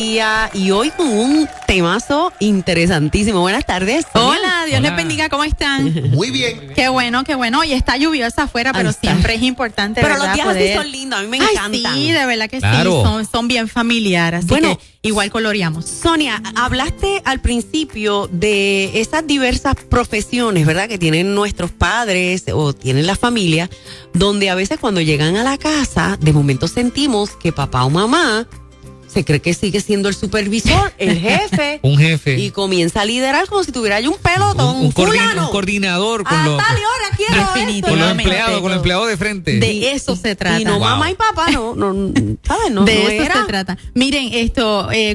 día y hoy con un temazo interesantísimo. Buenas tardes. Hola, Dios les bendiga, ¿cómo están? Muy bien. Qué bueno. Hoy está lluviosa afuera, pero siempre es importante, pero ¿verdad? los días así son lindos, a mí me encantan. Sí, de verdad que Claro. sí, son bien familiares, así que igual coloreamos. Sonia, hablaste al principio de esas diversas profesiones, ¿verdad? Que tienen nuestros padres o tienen la familia, donde a veces cuando llegan a la casa, de momento sentimos que papá o mamá se cree que sigue siendo el supervisor, el jefe. Un jefe. Y comienza a liderar como si tuviera ahí un pelotón, un fulano. Un coordinador con A los, tal hora quiero esto. con los Definitivamente. empleados, con los empleados de frente. De eso se trata. Y no Wow. mamá y papá, no, ¿sabes? No, de no eso era. se trata. Miren,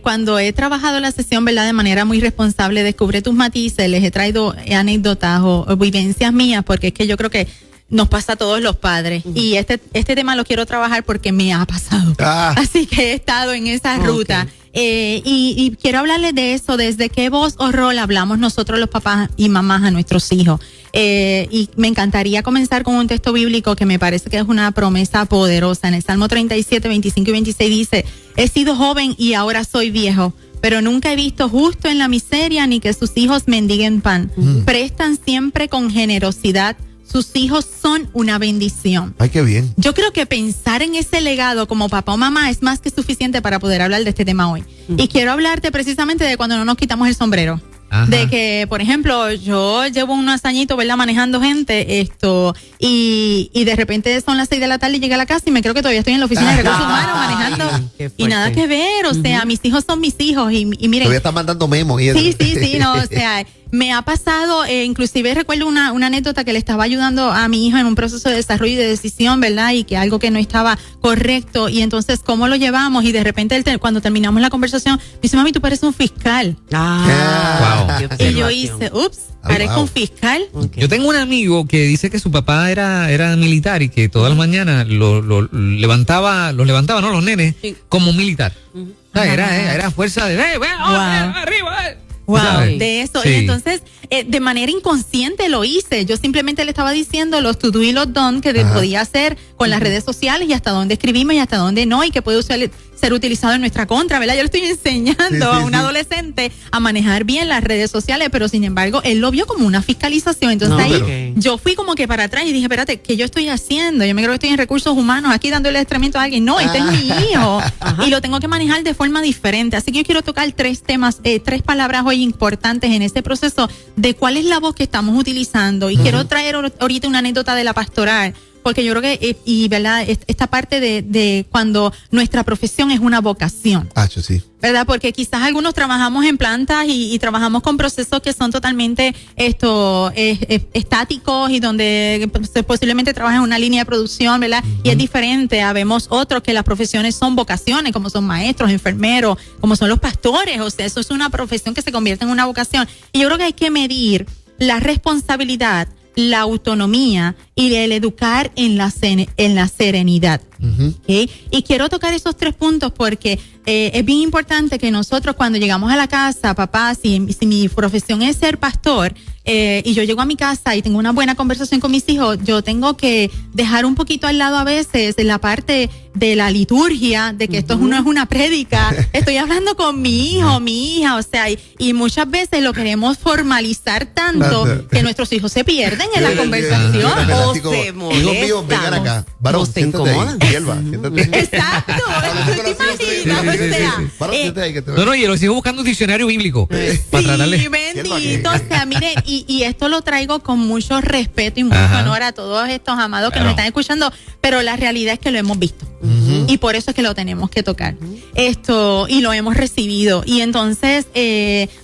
cuando he trabajado la sesión, ¿verdad? De manera muy responsable, descubre tus matices, les he traído anécdotas o vivencias mías, porque es que yo creo que nos pasa a todos los padres. Y este tema lo quiero trabajar porque me ha pasado. Así que he estado en esa ruta. Y quiero hablarles de eso, desde qué voz o rol hablamos nosotros los papás y mamás a nuestros hijos. Y me encantaría comenzar con un texto bíblico que me parece que es una promesa poderosa. En el Salmo 37, 25 y 26 dice: he sido joven y ahora soy viejo, pero nunca he visto justo en la miseria ni que sus hijos mendiguen pan. Prestan siempre con generosidad. Sus hijos son una bendición. Ay, qué bien. Yo creo que pensar en ese legado como papá o mamá es más que suficiente para poder hablar de este tema hoy. Y quiero hablarte precisamente de cuando no nos quitamos el sombrero. Ajá. De que, por ejemplo, yo llevo unos añitos, ¿verdad? Manejando gente, y de repente son las 6 de la tarde y llegué a la casa y me creo que todavía estoy en la oficina de recursos humanos manejando. Qué Y nada fuerte. que ver, o sea, mis hijos son mis hijos y miren. Todavía están mandando memos y eso. Sí, no, o sea, me ha pasado, inclusive recuerdo una anécdota que le estaba ayudando a mi hijo en un proceso de desarrollo y de decisión, ¿verdad? Y que algo que no estaba correcto, y entonces, ¿cómo lo llevamos? Y de repente, cuando terminamos la conversación, me dice: mami, tú pareces un fiscal. Wow. qué Y yo observación. hice, ups, Ah, parezco wow. un fiscal. Ok. Yo tengo un amigo que dice que su papá era militar y que todas las mañanas los levantaba, ¿no? Los nenes, Sí. como militar. O sea, era fuerza de, arriba. Wow, ¿Sabes? de eso. Sí. Y entonces, de manera inconsciente lo hice. Yo simplemente le estaba diciendo los to do y los don't que podía hacer con las redes sociales y hasta dónde escribimos y hasta dónde no, y que puede ser utilizado en nuestra contra, ¿verdad? Yo le estoy enseñando a un adolescente a manejar bien las redes sociales, pero sin embargo, él lo vio como una fiscalización. Entonces No, ahí pero- yo fui como que para atrás y dije: espérate, ¿qué yo estoy haciendo? Yo me creo que estoy en recursos humanos aquí dándole estreamiento a alguien. No, este es mi hijo y lo tengo que manejar de forma diferente. Así que yo quiero tocar 3 temas, 3 palabras hoy importantes en este proceso de cuál es la voz que estamos utilizando. Y quiero traer ahorita una anécdota de la pastoral, porque yo creo que, y verdad, esta parte de cuando nuestra profesión es una vocación. Sí. ¿Verdad? Porque quizás algunos trabajamos en plantas y trabajamos con procesos que son totalmente estáticos y donde posiblemente trabajan en una línea de producción, ¿verdad? Y es diferente. Habemos otros que las profesiones son vocaciones, como son maestros, enfermeros, como son los pastores. O sea, eso es una profesión que se convierte en una vocación. Y yo creo que hay que medir la responsabilidad, la autonomía y el educar en la serenidad. ¿Okay? Y quiero tocar esos 3 puntos porque es bien importante que nosotros, cuando llegamos a la casa, papá, si mi profesión es ser pastor, y yo llego a mi casa y tengo una buena conversación con mis hijos, yo tengo que dejar un poquito al lado a veces la parte de la liturgia, de que esto no es una prédica, estoy hablando con mi hijo, mi hija, o sea, y muchas veces lo queremos formalizar tanto que nuestros hijos se pierden en la conversación. O Así como, se hijos míos, vengan acá. Varón, O se siéntate incomodan. ahí. Hierba, siéntate. Exacto, ¿tú te imaginas? O sea, Varón, siéntate ahí que te No, y lo sigo buscando un diccionario bíblico para tratarle. sí, bendito. O sea, mire, y esto lo traigo con mucho respeto y mucho honor a todos estos amados que nos están escuchando, pero la realidad es que lo hemos visto. Y por eso es que lo tenemos que tocar. Y lo hemos recibido. Y entonces,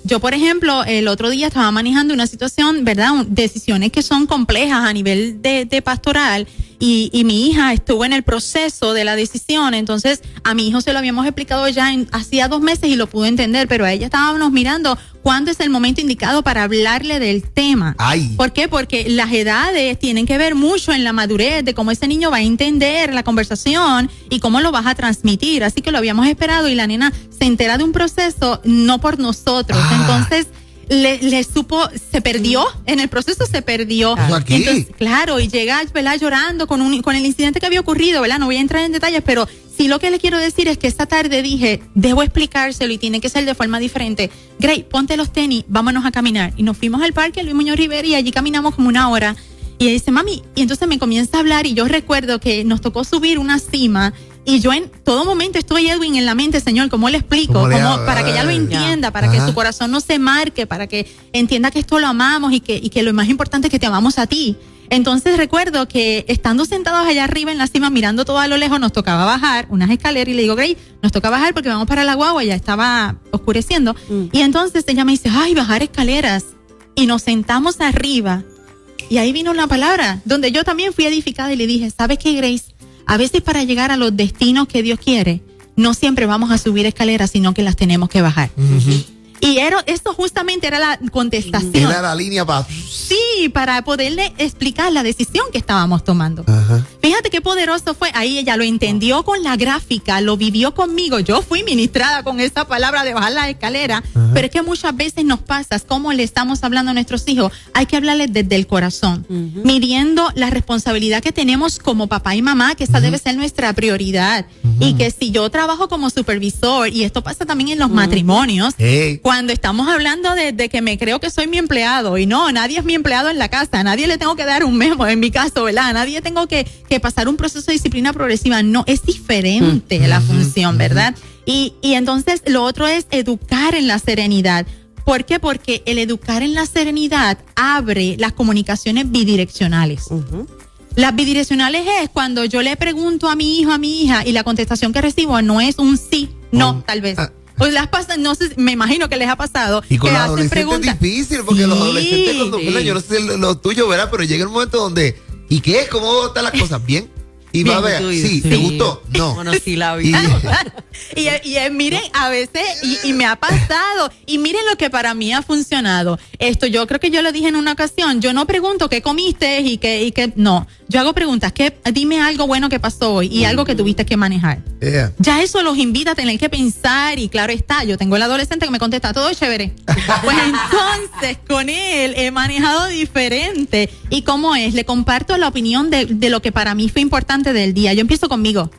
yo, por ejemplo, el otro día estaba manejando una situación, ¿verdad? Decisiones que son complejas a nivel de pastoral. Y mi hija estuvo en el proceso de la decisión. Entonces, a mi hijo se lo habíamos explicado ya hacía 2 meses y lo pudo entender, pero a ella estábamos mirando cuándo es el momento indicado para hablarle del tema. Ay. ¿Por qué? Porque las edades tienen que ver mucho en la madurez de cómo ese niño va a entender la conversación y cómo lo vas a transmitir. Así que lo habíamos esperado y la nena se entera de un proceso no por nosotros. Entonces, se perdió, en el proceso se perdió. Aquí. Entonces, claro, y llega, ¿verdad?, llorando con el incidente que había ocurrido, ¿verdad? No voy a entrar en detalles, pero sí lo que le quiero decir es que esta tarde dije, debo explicárselo y tiene que ser de forma diferente. Gray, ponte los tenis, vámonos a caminar. Y nos fuimos al parque Luis Muñoz Rivera y allí caminamos como una hora. Y ella dice, mami, y entonces me comienza a hablar y yo recuerdo que nos tocó subir una cima. Y yo en todo momento estoy, Edwin, en la mente, Señor, ¿cómo le explico? Para que ella lo entienda, para que su corazón no se marque, para que entienda que esto lo amamos y que lo más importante es que te amamos a ti. Entonces recuerdo que estando sentados allá arriba en la cima, mirando todo a lo lejos, nos tocaba bajar unas escaleras y le digo, Gray, nos toca bajar porque vamos para la guagua, ya estaba oscureciendo. Y entonces ella me dice, ay, bajar escaleras. Y nos sentamos arriba y ahí vino una palabra donde yo también fui edificada y le dije, ¿sabes qué, Grace? A veces para llegar a los destinos que Dios quiere, no siempre vamos a subir escaleras, sino que las tenemos que bajar. Y esto justamente era la contestación. Era la línea para... Sí, para poderle explicar la decisión que estábamos tomando. Ajá. Fíjate qué poderoso fue. Ahí ella lo entendió con la gráfica, lo vivió conmigo. Yo fui ministrada con esa palabra de bajar la escalera. Pero es que muchas veces nos pasa, como le estamos hablando a nuestros hijos, hay que hablarles desde el corazón, midiendo la responsabilidad que tenemos como papá y mamá, que esa debe ser nuestra prioridad. Y que si yo trabajo como supervisor, y esto pasa también en los matrimonios, cuando estamos hablando de que me creo que soy mi empleado, y no, nadie es mi empleado en la casa, a nadie le tengo que dar un memo, en mi caso, ¿verdad? A nadie tengo que pasar un proceso de disciplina progresiva, no, es diferente la función, ¿verdad? Y entonces lo otro es educar en la serenidad. ¿Por qué? Porque el educar en la serenidad abre las comunicaciones bidireccionales. Las bidireccionales es cuando yo le pregunto a mi hijo, a mi hija, y la contestación que recibo no es un sí, no, tal vez. Pues las pasan, no sé, me imagino que les ha pasado. Y con que los hacen adolescentes preguntas. es difícil, porque los adolescentes cuando, yo no sé lo tuyo, ¿verdad? Pero llega un momento donde, ¿y qué? ¿Cómo están las cosas? ¿Bien? Y va a ver, sí, ¿te gustó? No. Bueno, sí la vi. Y miren, a veces, y me ha pasado, y miren lo que para mí ha funcionado. Esto, yo creo que yo lo dije en una ocasión, yo no pregunto qué comiste y qué, no. Yo hago preguntas, dime algo bueno que pasó hoy y algo que tuviste que manejar. Ya eso los invita a tener que pensar, y claro está, yo tengo el adolescente que me contesta, todo chévere. Pues entonces, con él he manejado diferente. ¿Y cómo es? Le comparto la opinión de lo que para mí fue importante del día. Yo empiezo conmigo.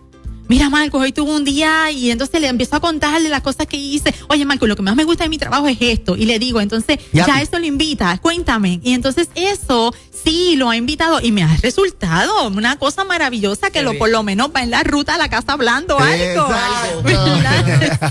Mira, Marcos, hoy tuve un día, y entonces le empiezo a contarle las cosas que hice. Oye, Marcos, lo que más me gusta de mi trabajo es esto. Y le digo, entonces, ya eso lo invita, cuéntame. Y entonces eso sí lo ha invitado y me ha resultado una cosa maravillosa que por lo menos va en la ruta a la casa hablando algo.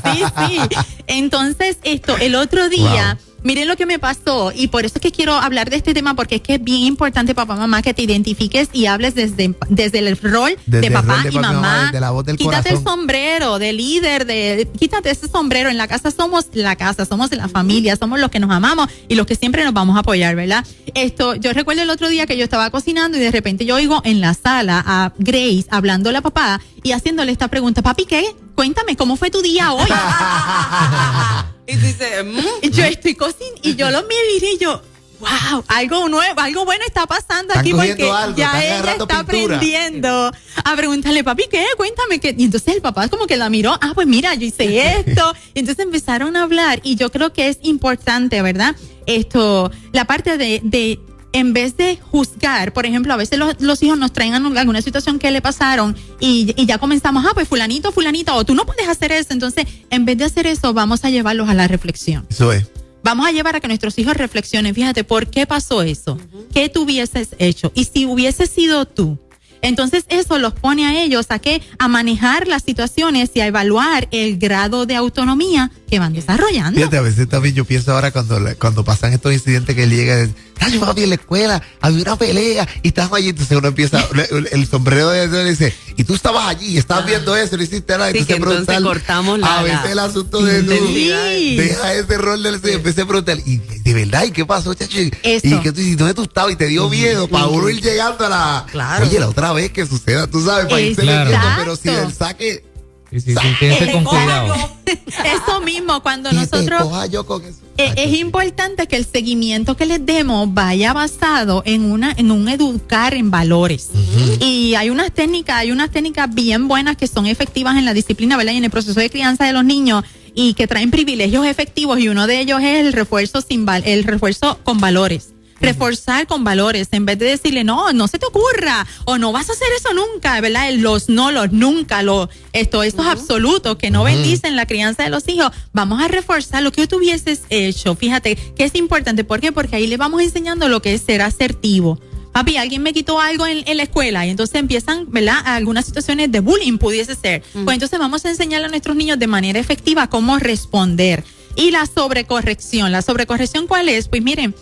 Sí. Entonces, el otro día... Wow. Miren lo que me pasó, y por eso es que quiero hablar de este tema, porque es que es bien importante, papá, mamá, que te identifiques y hables desde el rol de papá y mamá. Desde la voz del quítate corazón. El sombrero de líder, quítate ese sombrero. En la casa somos la familia, somos los que nos amamos y los que siempre nos vamos a apoyar, ¿verdad? Yo recuerdo el otro día que yo estaba cocinando y de repente yo oigo en la sala a Grace hablándole a papá y haciéndole esta pregunta, papi, ¿qué? Cuéntame, ¿cómo fue tu día hoy? Y dice, yo estoy cocinando y yo lo miré y yo, wow, algo nuevo, algo bueno está pasando aquí, porque algo, ya ella está aprendiendo a preguntarle, papi, ¿qué? Cuéntame qué. Y entonces el papá como que la miró, pues mira, yo hice esto. Y entonces empezaron a hablar, y yo creo que es importante, ¿verdad? La parte de en vez de juzgar, por ejemplo, a veces los hijos nos traen alguna situación que le pasaron y ya comenzamos, pues fulanito, o tú no puedes hacer eso. Entonces, en vez de hacer eso, vamos a llevarlos a la reflexión. Eso es. Vamos a llevar a que nuestros hijos reflexionen. Fíjate, ¿por qué pasó eso? ¿Qué tú hubieses hecho? Y si hubiese sido tú. Entonces eso los pone a ellos a manejar las situaciones y a evaluar el grado de autonomía que van desarrollando. Fíjate, a veces también yo pienso ahora cuando pasan estos incidentes que él llega, yo papi en la escuela, había una pelea y estábamos allí, entonces uno empieza, el sombrero de él dice, y tú estabas allí y estabas viendo eso, no hiciste nada. Sí, entonces cortamos a veces el asunto de deja ese rol del y empecé a preguntar, y de verdad, ¿y qué pasó, chacho? Y que tú dices, ¿dónde tú estabas? Y te dio miedo para uno ir llegando a la... Claro. Oye, la otra vez que suceda, tú sabes, para irse metiendo, pero si el saque... Sí, con cuidado. Eso mismo, cuando nosotros... Yo con eso. Es importante que el seguimiento que les demos vaya basado en un educar en valores. Y hay unas técnicas bien buenas que son efectivas en la disciplina, ¿verdad? Y en el proceso de crianza de los niños. y que traen privilegios efectivos, y uno de ellos es el refuerzo con valores. Reforzar con valores, en vez de decirle, no se te ocurra, o no vas a hacer eso nunca, ¿verdad? Los nunca, eso es absoluto, que no bendicen la crianza de los hijos. Vamos a reforzar lo que tú hubieses hecho. Fíjate que es importante. ¿Por qué? Porque ahí le vamos enseñando lo que es ser asertivo. Papi, alguien me quitó algo en la escuela, y entonces empiezan, ¿verdad? Algunas situaciones de bullying pudiese ser. Pues entonces vamos a enseñarle a nuestros niños de manera efectiva cómo responder. Y la sobrecorrección. ¿La sobrecorrección cuál es? Pues miren,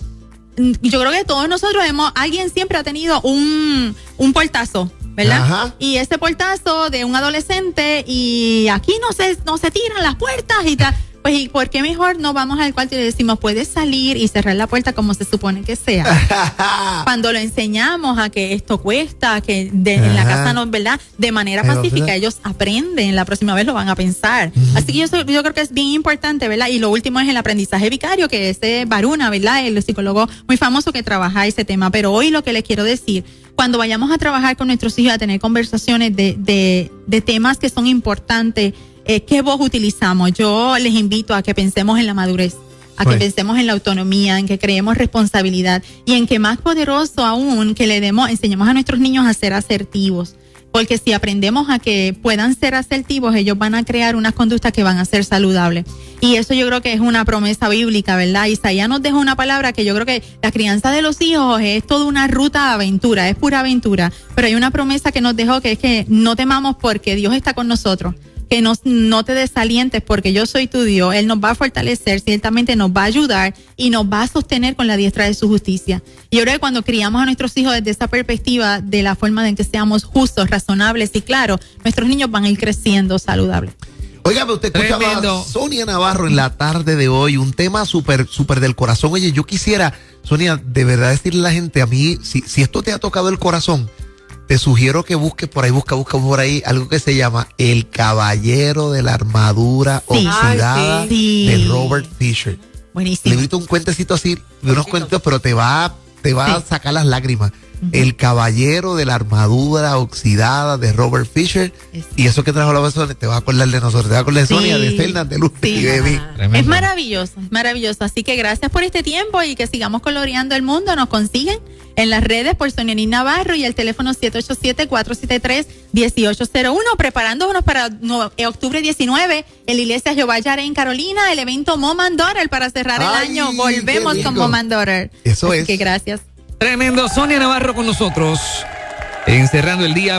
yo creo que todos nosotros alguien siempre ha tenido un portazo, ¿verdad? Ajá. Y ese portazo de un adolescente, y aquí no se tiran las puertas y tal. Pues, ¿y por qué mejor no vamos al cuarto y le decimos, puedes salir y cerrar la puerta como se supone que sea? Cuando lo enseñamos a que esto cuesta, que en la casa no, ¿verdad? De manera pacífica, ¿verdad? Ellos aprenden, la próxima vez lo van a pensar. Así que yo creo que es bien importante, ¿verdad? Y lo último es el aprendizaje vicario, que es Varuna, ¿verdad? El psicólogo muy famoso que trabaja ese tema. Pero hoy lo que les quiero decir, cuando vayamos a trabajar con nuestros hijos, a tener conversaciones de temas que son importantes, ¿qué voz utilizamos? Yo les invito a que pensemos en la madurez, a que pensemos en la autonomía, en que creemos responsabilidad, y en que más poderoso aún, que enseñemos a nuestros niños a ser asertivos. Porque si aprendemos a que puedan ser asertivos, ellos van a crear unas conductas que van a ser saludables. Y eso yo creo que es una promesa bíblica, ¿verdad? Isaías nos deja una palabra que yo creo que la crianza de los hijos es toda una ruta de aventura, es pura aventura. Pero hay una promesa que nos dejó, que es que no temamos porque Dios está con nosotros. Que no te desalientes porque yo soy tu Dios. Él nos va a fortalecer, ciertamente nos va a ayudar y nos va a sostener con la diestra de su justicia. Y yo creo que cuando criamos a nuestros hijos desde esa perspectiva, de la forma en que seamos justos, razonables y claros, nuestros niños van a ir creciendo saludables. Óigame, usted escuchaba a Sonia Navarro en la tarde de hoy, un tema súper del corazón. Oye, yo quisiera, Sonia, de verdad decirle a la gente, a mí, si esto te ha tocado el corazón, te sugiero que busques por ahí, busca por ahí algo que se llama El Caballero de la Armadura Oxidada de Robert Fisher. Buenísimo. Le grito un cuentecito así, de unos cuentos, pero te va a sacar las lágrimas. El Caballero de la Armadura Oxidada de Robert Fisher. Y eso que trajo la persona, te va a acordar de nosotros, te va a acordar de Sonia, de Fernan, de Luz y de mí. Es maravilloso, es maravilloso. Así que gracias por este tiempo y que sigamos coloreando el mundo. Nos consiguen en las redes por Sonia Navarro y el teléfono 787-473-1801. Preparándonos para octubre 19 en la iglesia Jehová Jireh en Carolina, el evento Mom and Daughter para cerrar el año. Volvemos con Mom and Daughter. Eso Así es. que gracias. Tremendo. Sonia Navarro con nosotros, encerrando el día.